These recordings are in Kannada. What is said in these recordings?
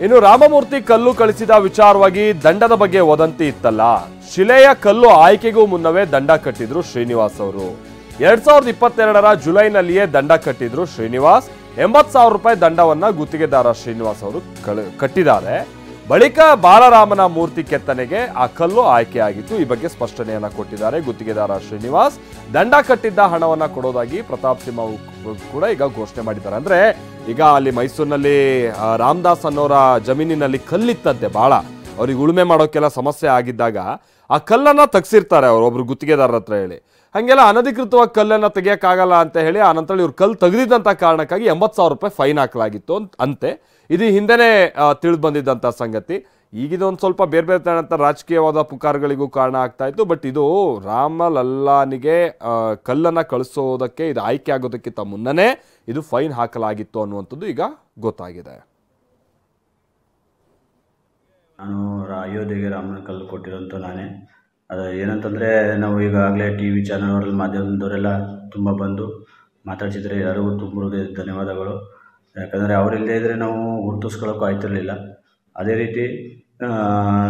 ಇನ್ನು ರಾಮಮೂರ್ತಿ ಕಲ್ಲು ಕಳಿಸಿದ ವಿಚಾರವಾಗಿ ದಂಡದ ಬಗ್ಗೆ ವದಂತಿ ಇತ್ತಲ್ಲ, ಶಿಲೆಯ ಕಲ್ಲು ಆಯ್ಕೆಗೂ ಮುನ್ನವೇ ದಂಡ ಕಟ್ಟಿದ್ರು ಶ್ರೀನಿವಾಸ್ ಅವರು. 2022ರ ಜುಲೈನಲ್ಲಿಯೇ ದಂಡ ಕಟ್ಟಿದ್ರು ಶ್ರೀನಿವಾಸ್. 80,000 ರೂಪಾಯಿ ದಂಡವನ್ನ ಗುತ್ತಿಗೆದಾರ ಶ್ರೀನಿವಾಸ್ ಅವರು ಕಟ್ಟಿದ್ದಾರೆ. ಬಳಿಕ ಬಾಲರಾಮನ ಮೂರ್ತಿ ಕೆತ್ತನೆಗೆ ಆ ಕಲ್ಲು ಆಯ್ಕೆಯಾಗಿತ್ತು. ಈ ಬಗ್ಗೆ ಸ್ಪಷ್ಟನೆಯನ್ನ ಕೊಟ್ಟಿದ್ದಾರೆ ಗುತ್ತಿಗೆದಾರ ಶ್ರೀನಿವಾಸ್. ದಂಡ ಕಟ್ಟಿದ್ದ ಹಣವನ್ನ ಕೊಡೋದಾಗಿ ಪ್ರತಾಪ್ ಸಿಂಹ ಕೂಡ ಈಗ ಘೋಷಣೆ ಮಾಡಿದ್ದಾರೆ. ಅಂದ್ರೆ ಈಗ ಅಲ್ಲಿ ಮೈಸೂರಿನಲ್ಲಿ ರಾಮದಾಸ್ ಅನ್ನೋರ ಜಮೀನಿನಲ್ಲಿ ಕಲ್ಲಿತ್ತಂತೆ, ಬಹಳ ಅವ್ರಿಗೆ ಉಳುಮೆ ಮಾಡೋಕೆಲ್ಲ ಸಮಸ್ಯೆ ಆಗಿದ್ದಾಗ ಆ ಕಲ್ಲನ್ನ ತೆಗ್ಸಿರ್ತಾರೆ ಅವರೊಬ್ರು ಗುತ್ತಿಗೆದಾರರ ಹತ್ರ ಹೇಳಿ. ಹಂಗೆಲ್ಲ ಅನಧಿಕೃತವಾಗಿ ಕಲ್ಲನ್ನ ತೆಗಿಯಕ್ಕಾಗಲ್ಲ ಅಂತ ಹೇಳಿ ಆನಂತರ ಇವ್ರು ಕಲ್ಲು ತೆಗೆದಿದ್ದಂಥ ಕಾರಣಕ್ಕಾಗಿ 80,000 ರೂಪಾಯಿ ಫೈನ್ ಹಾಕಲಾಗಿತ್ತು ಅಂತೆ. ಇದು ಹಿಂದೆನೇ ತಿಳಿದು ಬಂದಿದ್ದಂಥ ಸಂಗತಿ. ಈಗಿದೊಂದು ಸ್ವಲ್ಪ ಬೇರೆ ಬೇರೆ ತರಂತ ರಾಜಕೀಯವಾದ ಪುಕಾರ್ಗಳಿಗೂ ಕಾರಣ ಆಗ್ತಾ ಇತ್ತು. ಬಟ್ ಇದು ರಾಮಲಲ್ಲಾನಿಗೆ ಕಲ್ಲನ್ನು ಕಳಿಸೋದಕ್ಕೆ ಇದು ಆಯ್ಕೆ ಆಗೋದಕ್ಕಿಂತ ಮುನ್ನನೇ ಇದು ಫೈನ್ ಹಾಕಲಾಗಿತ್ತು ಅನ್ನುವಂಥದ್ದು ಈಗ ಗೊತ್ತಾಗಿದೆ. ನಾನು ಅಯೋಧ್ಯೆಗೆ ರಾಮನ ಕಲ್ಲು ಕೊಟ್ಟಿರೋಂಥ ನಾನೇ. ಅದು ಏನಂತಂದರೆ ನಾವು ಈಗಾಗಲೇ ಟಿ ವಿ ಚಾನಲ್ಗಳಲ್ಲಿ ಮಾಧ್ಯಮದವರೆಲ್ಲ ತುಂಬ ಬಂದು ಮಾತಾಡ್ಸಿದ್ರೆ ಎಲ್ಲರಿಗೂ ತುಂಬ ಧನ್ಯವಾದಗಳು. ಯಾಕಂದರೆ ಅವರಿಲ್ಲದೆ ಇದ್ದರೆ ನಾವು ಗುರುತಿಸ್ಕೊಳ್ಳೋಕ್ಕೂ ಆಯ್ತಿರಲಿಲ್ಲ. ಅದೇ ರೀತಿ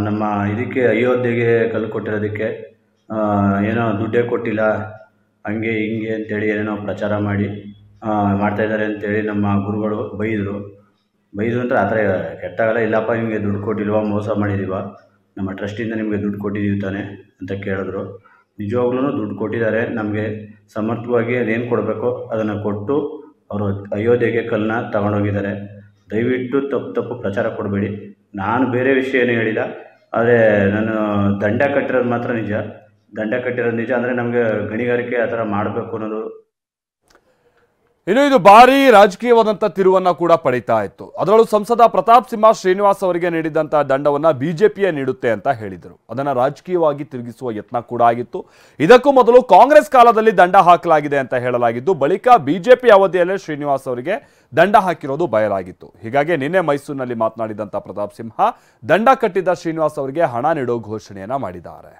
ನಮ್ಮ ಇದಕ್ಕೆ ಅಯೋಧ್ಯೆಗೆ ಕಲ್ಲು ಕೊಟ್ಟಿರೋದಕ್ಕೆ ಏನೋ ದುಡ್ಡೇ ಕೊಟ್ಟಿಲ್ಲ ಹಂಗೆ ಹಿಂಗೆ ಅಂತೇಳಿ ಏನೇನೋ ಪ್ರಚಾರ ಮಾಡಿ ಮಾಡ್ತಾಯಿದ್ದಾರೆ ಅಂತೇಳಿ ನಮ್ಮ ಗುರುಗಳು ಬೈದರು ಅಂದರೆ ಆ ಥರ ಕೆಟ್ಟಾಗಲ್ಲ. ಇಲ್ಲಪ್ಪ ನಿಮಗೆ ದುಡ್ಡು ಕೊಟ್ಟಿಲ್ವಾ, ಮೋಸ ಮಾಡಿದ್ದೀವ, ನಮ್ಮ ಟ್ರಸ್ಟಿಂದ ನಿಮಗೆ ದುಡ್ಡು ಕೊಟ್ಟಿದ್ದೀವಿ ತಾನೆ ಅಂತ ಕೇಳಿದ್ರು. ನಿಜವಾಗ್ಲೂ ದುಡ್ಡು ಕೊಟ್ಟಿದ್ದಾರೆ. ನಮಗೆ ಸಮರ್ಥವಾಗಿ ಅದೇನು ಕೊಡಬೇಕೋ ಅದನ್ನು ಕೊಟ್ಟು ಅವರು ಅಯೋಧ್ಯೆಗೆ ಕಲ್ಲನ್ನ ತಗೊಂಡೋಗಿದ್ದಾರೆ. ದಯವಿಟ್ಟು ತಪ್ಪು ಪ್ರಚಾರ ಕೊಡಬೇಡಿ. ನಾನು ಬೇರೆ ವಿಷಯ ಏನು ಹೇಳಿಲ್ಲ. ಆದರೆ ನಾನು ದಂಡ ಕಟ್ಟಿರೋದು ಮಾತ್ರ ನಿಜ. ದಂಡ ಕಟ್ಟಿರೋದು ನಿಜ. ಅಂದರೆ ನಮಗೆ ಗಣಿಗಾರಿಕೆ ಆ ಥರ ಮಾಡಬೇಕು ಅನ್ನೋದು. ಇನ್ನು ಇದು ಭಾರಿ ರಾಜಕೀಯವಾದಂಥ ತಿರುವನ್ನ ಕೂಡ ಪಡಿತಾ ಇತ್ತು. ಅದರಲ್ಲೂ ಸಂಸದ ಪ್ರತಾಪ್ ಸಿಂಹ ಶ್ರೀನಿವಾಸ್ ಅವರಿಗೆ ನೀಡಿದಂತಹ ದಂಡವನ್ನ ಬಿಜೆಪಿಯೇ ನೀಡುತ್ತೆ ಅಂತ ಹೇಳಿದರು. ಅದನ್ನ ರಾಜಕೀಯವಾಗಿ ತಿರುಗಿಸುವ ಯತ್ನ ಕೂಡ ಆಗಿತ್ತು. ಇದಕ್ಕೂ ಮೊದಲು ಕಾಂಗ್ರೆಸ್ ಕಾಲದಲ್ಲಿ ದಂಡ ಹಾಕಲಾಗಿದೆ ಅಂತ ಹೇಳಲಾಗಿದ್ದು, ಬಳಿಕ ಬಿಜೆಪಿ ಅವಧಿಯಲ್ಲೇ ಶ್ರೀನಿವಾಸ್ ಅವರಿಗೆ ದಂಡ ಹಾಕಿರೋದು ಬಯಲಾಗಿತ್ತು. ಹೀಗಾಗಿ ನಿನ್ನೆ ಮೈಸೂರಿನಲ್ಲಿ ಮಾತನಾಡಿದಂಥ ಪ್ರತಾಪ್ ಸಿಂಹ ದಂಡ ಕಟ್ಟಿದ್ದ ಶ್ರೀನಿವಾಸ್ ಅವರಿಗೆ ಹಣ ನೀಡೋ ಘೋಷಣೆಯನ್ನ ಮಾಡಿದ್ದಾರೆ.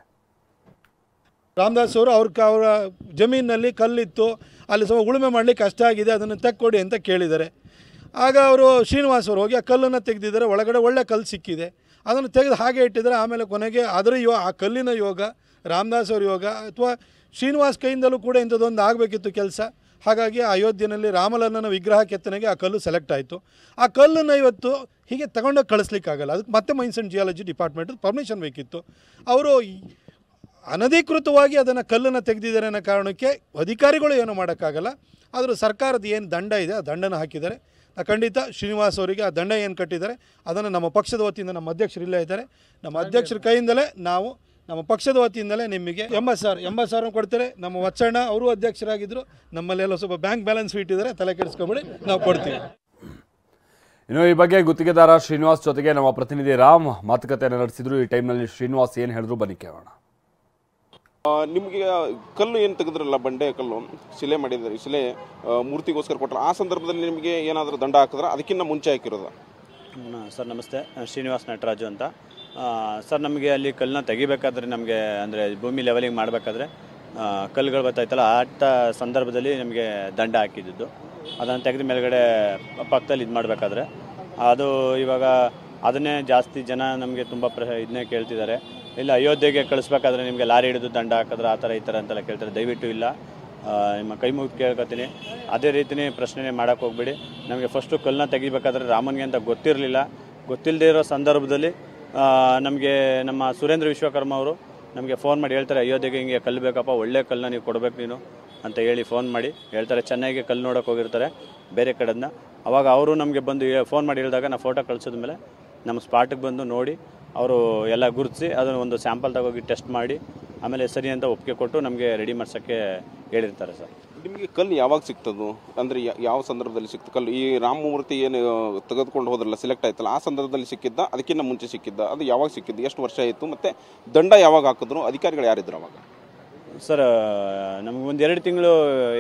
ರಾಮದಾಸ್ ಅವರು ಅವರ ಜಮೀನಿನಲ್ಲಿ ಕಲ್ಲಿತ್ತು, ಅಲ್ಲಿ ಸ್ವಲ್ಪ ಉಳುಮೆ ಮಾಡಲಿಕ್ಕೆ ಕಷ್ಟ ಆಗಿದೆ, ಅದನ್ನು ತೆಕ್ಕೊಡಿ ಅಂತ ಕೇಳಿದ್ದಾರೆ. ಆಗ ಅವರು ಶ್ರೀನಿವಾಸ್ ಅವರು ಹೋಗಿ ಆ ಕಲ್ಲನ್ನು ತೆಗೆದಿದ್ದಾರೆ. ಒಳಗಡೆ ಒಳ್ಳೆ ಕಲ್ಲು ಸಿಕ್ಕಿದೆ. ಅದನ್ನು ತೆಗೆದು ಹಾಗೆ ಇಟ್ಟಿದ್ದಾರೆ. ಆಮೇಲೆ ಕೊನೆಗೆ ಅದರ ಆ ಕಲ್ಲಿನ ಯೋಗ, ರಾಮದಾಸ್ ಅವ್ರ ಯೋಗ ಅಥವಾ ಶ್ರೀನಿವಾಸ್ ಕೈಯಿಂದಲೂ ಕೂಡ ಇಂಥದ್ದೊಂದು ಆಗಬೇಕಿತ್ತು ಕೆಲಸ. ಹಾಗಾಗಿ ಅಯೋಧ್ಯೆಯಲ್ಲಿ ರಾಮಲಲ್ಲನ ವಿಗ್ರಹ ಕೆತ್ತನೆಗೆ ಆ ಕಲ್ಲು ಸೆಲೆಕ್ಟ್ ಆಯಿತು. ಆ ಕಲ್ಲನ್ನು ಇವತ್ತು ಹೀಗೆ ತಗೊಂಡೋಗಿ ಕಳಿಸ್ಲಿಕ್ಕಾಗಲ್ಲ. ಅದಕ್ಕೆ ಮತ್ತೆ mains and geology department permission ಬೇಕಿತ್ತು. ಅವರು ಅನಧಿಕೃತವಾಗಿ ಅದನ್ನು ಕಲ್ಲನ್ನು ತೆಗೆದಿದ್ದಾರೆ ಅನ್ನೋ ಕಾರಣಕ್ಕೆ ಅಧಿಕಾರಿಗಳು ಏನೂ ಮಾಡೋಕ್ಕಾಗಲ್ಲ. ಆದರೂ ಸರ್ಕಾರದ ಏನು ದಂಡ ಇದೆ ಆ ದಂಡನ ಹಾಕಿದ್ದಾರೆ. ಖಂಡಿತ ಶ್ರೀನಿವಾಸ್ ಅವರಿಗೆ ಆ ದಂಡ ಏನು ಕಟ್ಟಿದ್ದಾರೆ ಅದನ್ನು ನಮ್ಮ ಪಕ್ಷದ ವತಿಯಿಂದ ನಮ್ಮ ಅಧ್ಯಕ್ಷರು ಇಲ್ಲೇ ಇದ್ದಾರೆ, ನಮ್ಮ ಅಧ್ಯಕ್ಷರ ಕೈಯಿಂದಲೇ ನಾವು ನಮ್ಮ ಪಕ್ಷದ ವತಿಯಿಂದಲೇ ನಿಮಗೆ 80,000 ಕೊಡ್ತಾರೆ. ನಮ್ಮ ವಚ್ಚಣ್ಣ ಅವರು ಅಧ್ಯಕ್ಷರಾಗಿದ್ದರು. ನಮ್ಮಲ್ಲೆಲ್ಲ ಸ್ವಲ್ಪ ಬ್ಯಾಂಕ್ ಬ್ಯಾಲೆನ್ಸ್ ಇಟ್ಟಿದ್ದಾರೆ, ತಲೆ ಕೆಡಿಸ್ಕೊಬೇಡಿ, ನಾವು ಕೊಡ್ತೀವಿ. ಇನ್ನು ಈ ಬಗ್ಗೆ ಗುತ್ತಿಗೆದಾರ ಶ್ರೀನಿವಾಸ್ ಜೊತೆಗೆ ನಮ್ಮ ಪ್ರತಿನಿಧಿ ರಾಮ್ ಮಾತುಕತೆಯನ್ನು ನಡೆಸಿದ್ರು. ಈ ಟೈಮ್ನಲ್ಲಿ ಶ್ರೀನಿವಾಸ್ ಏನು ಹೇಳಿದ್ರು ಬನ್ನಿ ಕೇಳೋಣ. ನಿಮಗೆ ಕಲ್ಲು ಏನು ತೆಗೆದ್ರಲ್ಲ, ಬಂಡೆ ಕಲ್ಲು ಶಿಲೆ ಮಾಡಿದ್ದಾರೆ, ಶಿಲೆ ಮೂರ್ತಿಗೋಸ್ಕರ ಕೊಟ್ಟರೆ ಆ ಸಂದರ್ಭದಲ್ಲಿ ನಿಮಗೆ ಏನಾದರೂ ದಂಡ ಹಾಕಿದ್ರೆ ಅದಕ್ಕಿಂತ ಮುಂಚೆ ಹಾಕಿರೋದ? ಸರ್ ನಮಸ್ತೆ, ಶ್ರೀನಿವಾಸ್ ನಟರಾಜು ಅಂತ. ಸರ್ ನಮಗೆ ಅಲ್ಲಿ ಕಲ್ಲನ್ನ ತೆಗಿಬೇಕಾದ್ರೆ ನಮಗೆ ಅಂದರೆ ಭೂಮಿ ಲೆವೆಲಿಂಗ್ ಮಾಡಬೇಕಾದ್ರೆ ಕಲ್ಲುಗಳು ಬರ್ತಾಯಿತ್ತಲ್ಲ, ಆ ಸಂದರ್ಭದಲ್ಲಿ ನಮಗೆ ದಂಡ ಹಾಕಿದ್ದು. ಅದನ್ನು ತೆಗೆದ ಮೇಲ್ಗಡೆ ಪಕ್ಕದಲ್ಲಿ ಇದು ಮಾಡಬೇಕಾದ್ರೆ ಅದು ಇವಾಗ ಅದನ್ನೇ ಜಾಸ್ತಿ ಜನ ನಮಗೆ ತುಂಬ ಇದನ್ನೇ ಕೇಳ್ತಿದ್ದಾರೆ. ಇಲ್ಲ ಅಯೋಧ್ಯೆಗೆ ಕಳಿಸ್ಬೇಕಾದ್ರೆ ನಿಮಗೆ ಲಾರಿ ಹಿಡಿದು ದಂಡ ಹಾಕಿದ್ರೆ ಆ ಥರ ಈ ಥರ ಅಂತೆಲ್ಲ ಕೇಳ್ತಾರೆ. ದಯವಿಟ್ಟು ಇಲ್ಲ, ನಿಮ್ಮ ಕೈ ಮುಗಿದು ಕೇಳ್ಕೊತೀನಿ, ಅದೇ ರೀತಿಯೇ ಪ್ರಶ್ನೆ ಮಾಡೋಕ್ಕೆ ಹೋಗ್ಬೇಡಿ. ನಮಗೆ ಫಸ್ಟು ಕಲ್ಲನ್ನ ತೆಗಿಬೇಕಾದ್ರೆ ರಾಮನ್ಗೆ ಅಂತ ಗೊತ್ತಿಲ್ಲದೆ ಇರೋ ಸಂದರ್ಭದಲ್ಲಿ ನಮಗೆ ನಮ್ಮ ಸುರೇಂದ್ರ ವಿಶ್ವಕರ್ಮ ಅವರು ನಮಗೆ ಫೋನ್ ಮಾಡಿ ಹೇಳ್ತಾರೆ, ಅಯೋಧ್ಯೆಗೆ ಹಿಂಗೆ ಕಲ್ಲು ಬೇಕಪ್ಪ, ಒಳ್ಳೆ ಕಲ್ಲನ್ನ ನೀವು ಕೊಡಬೇಕು ನೀನು ಅಂತ ಹೇಳಿ ಫೋನ್ ಮಾಡಿ ಹೇಳ್ತಾರೆ. ಚೆನ್ನಾಗಿ ಕಲ್ಲು ನೋಡೋಕೆ ಹೋಗಿರ್ತಾರೆ ಬೇರೆ ಕಡೆಯಿಂದ. ಅವಾಗ ಅವರು ನಮಗೆ ಬಂದು ಫೋನ್ ಮಾಡಿ ಹೇಳಿದಾಗ ನಾವು ಫೋಟೋ ಕಳಿಸಿದ ಮೇಲೆ ನಮ್ಮ ಸ್ಪಾಟಿಗೆ ಬಂದು ನೋಡಿ ಅವರು ಎಲ್ಲ ಗುರುತಿಸಿ ಅದನ್ನು ಒಂದು ಸ್ಯಾಂಪಲ್ ತಗೋಗಿ ಟೆಸ್ಟ್ ಮಾಡಿ ಆಮೇಲೆ ಸರಿ ಅಂತ ಒಪ್ಪಿಗೆ ಕೊಟ್ಟು ನಮಗೆ ರೆಡಿ ಮಾಡ್ಸೋಕ್ಕೆ ಹೇಳಿರ್ತಾರೆ. ಸರ್ ನಿಮಗೆ ಕಲ್ಲು ಯಾವಾಗ ಸಿಗ್ತದು, ಅಂದರೆ ಯಾವ ಸಂದರ್ಭದಲ್ಲಿ ಸಿಕ್ತು ಕಲ್ಲು? ಈ ರಾಮಮೂರ್ತಿ ಏನು ತೆಗೆದುಕೊಂಡು ಹೋದ್ರಲ್ಲ, ಸೆಲೆಕ್ಟ್ ಆಯ್ತಲ್ಲ, ಆ ಸಂದರ್ಭದಲ್ಲಿ ಸಿಕ್ಕಿದ್ದ, ಅದಕ್ಕಿಂತ ಮುಂಚೆ ಸಿಕ್ಕಿದ್ದ? ಅದು ಯಾವಾಗ ಸಿಕ್ಕಿದ್ದು, ಎಷ್ಟು ವರ್ಷ ಆಯಿತು, ಮತ್ತು ದಂಡ ಯಾವಾಗ ಹಾಕಿದ್ರು, ಅಧಿಕಾರಿಗಳು ಯಾರಿದ್ರು ಅವಾಗ? ಸರ್ ನಮ್ಗೆ ಒಂದು 2 ತಿಂಗಳು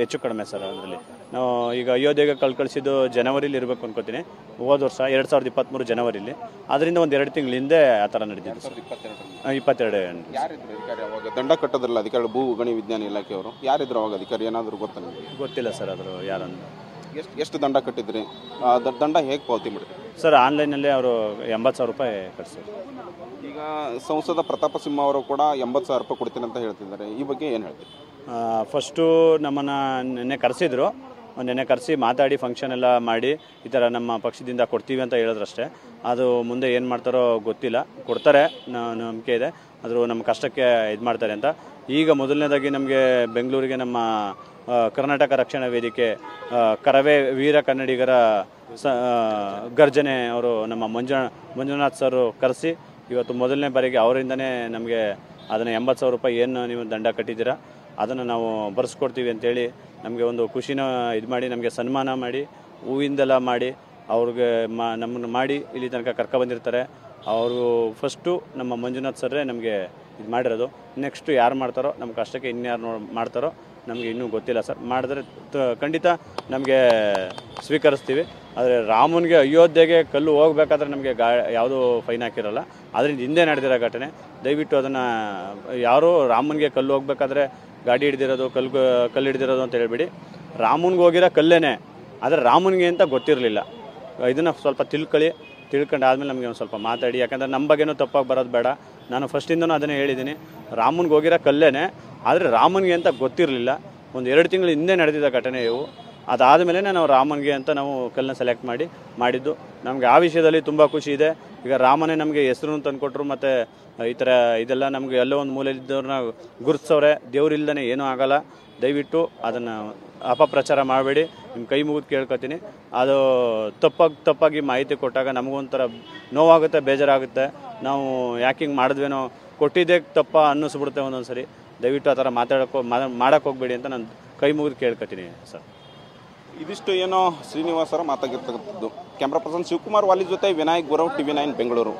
ಹೆಚ್ಚು ಕಡಿಮೆ ಸರ್. ಅದರಲ್ಲಿ ನಾವು ಈಗ ಅಯೋಧ್ಯೆಗೆ ಕಳಿಸಿದ್ದು ಜನವರಿಲಿ ಇರಬೇಕು ಅನ್ಕೋತೀನಿ, ಹೋದ ವರ್ಷ 2023 ಜನವರಿಲಿ. ಅದರಿಂದ ಒಂದು 2 ತಿಂಗಳ ಹಿಂದೆ ಆ ಥರ ನಡೆದಿದ್ದು ಸರ್. 22 ಯಾರಿದ್ರು ಅಧಿಕಾರಿ ಅವಾಗ? ದಂಡ ಕಟ್ಟೋದ್ರಲ್ಲ ಅಧಿಕಾರಿ, ಭೂ ಗಣಿ ವಿಜ್ಞಾನ ಇಲಾಖೆಯವರು ಯಾರಿದ್ರು ಅವಾಗ ಅಧಿಕಾರಿ? ಏನಾದರೂ ಗೊತ್ತಾ ನಿಮಗೆ? ಗೊತ್ತಿಲ್ಲ ಸರ್ ಅದ್ರ ಯಾರಂತ. ಎಷ್ಟು ದಂಡ ಕಟ್ಟಿದ್ರಿ? ದಂಡ ಹೇಗೆ ಪಾವತಿ ಮಾಡಿದ್ರಿ? ಸರ್ ಆನ್ಲೈನಲ್ಲಿ ಅವರು 80,000 ರೂಪಾಯಿ ಕಟ್ಸಿದ್ರು. ಈಗ ಸಂಸದ ಪ್ರತಾಪ ಸಿಂಹ ಅವರು ಕೂಡ 80,000 ರೂಪಾಯಿ ಕೊಡ್ತೀನಿ ಅಂತ ಹೇಳ್ತಿದ್ದಾರೆ. ಈ ಬಗ್ಗೆ ಏನು ಹೇಳ್ತೀವಿ? ಫಸ್ಟು ನಮ್ಮನ್ನು ನೆನ್ನೆ ಕರೆಸಿದ್ರು. ನೆನ್ನೆ ಕರೆಸಿ ಮಾತಾಡಿ ಫಂಕ್ಷನ್ ಎಲ್ಲ ಮಾಡಿ ಈ ಥರ ನಮ್ಮ ಪಕ್ಷದಿಂದ ಕೊಡ್ತೀವಿ ಅಂತ ಹೇಳಿದ್ರಷ್ಟೇ. ಅದು ಮುಂದೆ ಏನು ಮಾಡ್ತಾರೋ ಗೊತ್ತಿಲ್ಲ. ಕೊಡ್ತಾರೆ, ನಂಬಿಕೆ ಇದೆ. ಆದರೂ ನಮ್ಮ ಕಷ್ಟಕ್ಕೆ ಇದು ಮಾಡ್ತಾರೆ ಅಂತ. ಈಗ ಮೊದಲನೇದಾಗಿ ನಮಗೆ ಬೆಂಗಳೂರಿಗೆ ನಮ್ಮ ಕರ್ನಾಟಕ ರಕ್ಷಣಾ ವೇದಿಕೆ ಕರವೇ ವೀರ ಕನ್ನಡಿಗರ ಗರ್ಜನೆ ಅವರು ನಮ್ಮ ಮಂಜುನಾಥ್ ಸರ್ ಕರೆಸಿ ಇವತ್ತು ಮೊದಲನೇ ಬಾರಿಗೆ ಅವರಿಂದನೇ ನಮಗೆ ಅದನ್ನು 80,000 ರೂಪಾಯಿ ಏನು ನೀವು ದಂಡ ಕಟ್ಟಿದ್ದೀರಾ ಅದನ್ನು ನಾವು ಬರೆಸ್ಕೊಡ್ತೀವಿ ಅಂತೇಳಿ ನಮಗೆ ಒಂದು ಖುಷಿನ ಇದು ಮಾಡಿ ನಮಗೆ ಸನ್ಮಾನ ಮಾಡಿ ಹೂವಿಂದೆಲ್ಲ ಮಾಡಿ ಅವ್ರಿಗೆ ನಮ್ಮನ್ನು ಮಾಡಿ ಇಲ್ಲಿ ತನಕ ಕರ್ಕೊಬಂದಿರ್ತಾರೆ. ಅವರು ಫಸ್ಟು ನಮ್ಮ ಮಂಜುನಾಥ್ ಸರ್ರೇ ನಮಗೆ ಇದು ಮಾಡಿರೋದು. ನೆಕ್ಸ್ಟು ಯಾರು ಮಾಡ್ತಾರೋ ನಮ್ಮ ಕಷ್ಟಕ್ಕೆ ಇನ್ಯಾರು ಮಾಡ್ತಾರೋ ನಮಗೆ ಇನ್ನೂ ಗೊತ್ತಿಲ್ಲ ಸರ್. ಮಾಡಿದ್ರೆ ಖಂಡಿತ ನಮಗೆ ಸ್ವೀಕರಿಸ್ತೀವಿ. ಆದರೆ ರಾಮನಿಗೆ ಅಯೋಧ್ಯೆಗೆ ಕಲ್ಲು ಹೋಗ್ಬೇಕಾದ್ರೆ ನಮಗೆ ಯಾವುದೂ ಫೈನ್ ಹಾಕಿರಲ್ಲ. ಅದರಿಂದ ಹಿಂದೆ ನಡೆದಿರೋ ಘಟನೆ. ದಯವಿಟ್ಟು ಅದನ್ನು ಯಾರೂ ರಾಮನಿಗೆ ಕಲ್ಲು ಹೋಗ್ಬೇಕಾದ್ರೆ ಗಾಡಿ ಹಿಡ್ದಿರೋದು ಕಲ್ಲು ಹಿಡ್ದಿರೋದು ಅಂತ ಹೇಳ್ಬಿಡಿ. ರಾಮನಿಗೆ ಹೋಗಿರೋ ಕಲ್ಲೇನೆ, ಆದರೆ ರಾಮನಿಗೆ ಅಂತ ಗೊತ್ತಿರಲಿಲ್ಲ. ಇದನ್ನು ಸ್ವಲ್ಪ ತಿಳ್ಕೊಂಡು ಆದಮೇಲೆ ನಮಗೆ ಒಂದು ಸ್ವಲ್ಪ ಮಾತಾಡಿ. ಯಾಕಂದರೆ ನಮ್ಮ ಬಗ್ಗೆನೂ ತಪ್ಪಾಗಿ ಬರೋದು ಬೇಡ. ನಾನು ಫಸ್ಟಿಂದನೂ ಅದನ್ನೇ ಹೇಳಿದ್ದೀನಿ. ರಾಮನಿಗೆ ಹೋಗಿರೋ ಕಲ್ಲೇನೆ, ಆದರೆ ರಾಮನಿಗೆ ಅಂತ ಗೊತ್ತಿರಲಿಲ್ಲ. ಒಂದು 2 ತಿಂಗಳು ಹಿಂದೆ ನಡೆದಿದ್ದ ಘಟನೆ ಇವು. ಅದಾದಮೇಲೆ ನಾವು ರಾಮನಿಗೆ ಅಂತ ನಾವು ಕಲ್ಲನ್ನ ಸೆಲೆಕ್ಟ್ ಮಾಡಿದ್ದು. ನಮಗೆ ಆ ವಿಷಯದಲ್ಲಿ ತುಂಬ ಖುಷಿ ಇದೆ. ಈಗ ರಾಮನೇ ನಮಗೆ ಹೆಸರು ತಂದುಕೊಟ್ರು. ಮತ್ತು ಈ ಥರ ಇದೆಲ್ಲ ನಮಗೆ ಎಲ್ಲೋ ಒಂದು ಮೂಲೆಯಲ್ಲಿದ್ದವ್ರನ್ನ ಗುರುತಿಸೋರೆ. ದೇವರಿಲ್ದೇ ಏನೂ ಆಗೋಲ್ಲ. ದಯವಿಟ್ಟು ಅದನ್ನು ಅಪಪ್ರಚಾರ ಮಾಡಬೇಡಿ. ನಿಮ್ಮ ಕೈ ಮುಗಿದು ಕೇಳ್ಕೊತೀನಿ. ಅದು ತಪ್ಪಾಗಿ ಮಾಹಿತಿ ಕೊಟ್ಟಾಗ ನಮಗೊಂಥರ ನೋವಾಗುತ್ತೆ, ಬೇಜಾರಾಗುತ್ತೆ. ನಾವು ಯಾಕೆ ಹಿಂಗೆ ಮಾಡಿದ್ವೇನೋ, ಕೊಟ್ಟಿದ್ದೇ ತಪ್ಪ ಅನ್ನಿಸ್ಬಿಡುತ್ತೆ ಒಂದೊಂದು ಸರಿ. ದಯವಿಟ್ಟು ಆ ಥರ ಮಾಡೋಕ್ಕೆ ಹೋಗಬೇಡಿ ಅಂತ ನಾನು ಕೈ ಮುಗಿದು ಕೇಳ್ಕೊತೀನಿ ಸರ್. ಇದಿಷ್ಟು ಏನೋ ಶ್ರೀನಿವಾಸರ ಮಾತಾಗಿರ್ತಕ್ಕಂಥದ್ದು. ಕ್ಯಾಮ್ರಾ ಪರ್ಸನ್ ಶಿವಕುಮಾರ್ ವಾಲಿ ಜೊತೆ ವಿನಾಯಕ್ ಗುರವ್, TV9 ಬೆಂಗಳೂರು.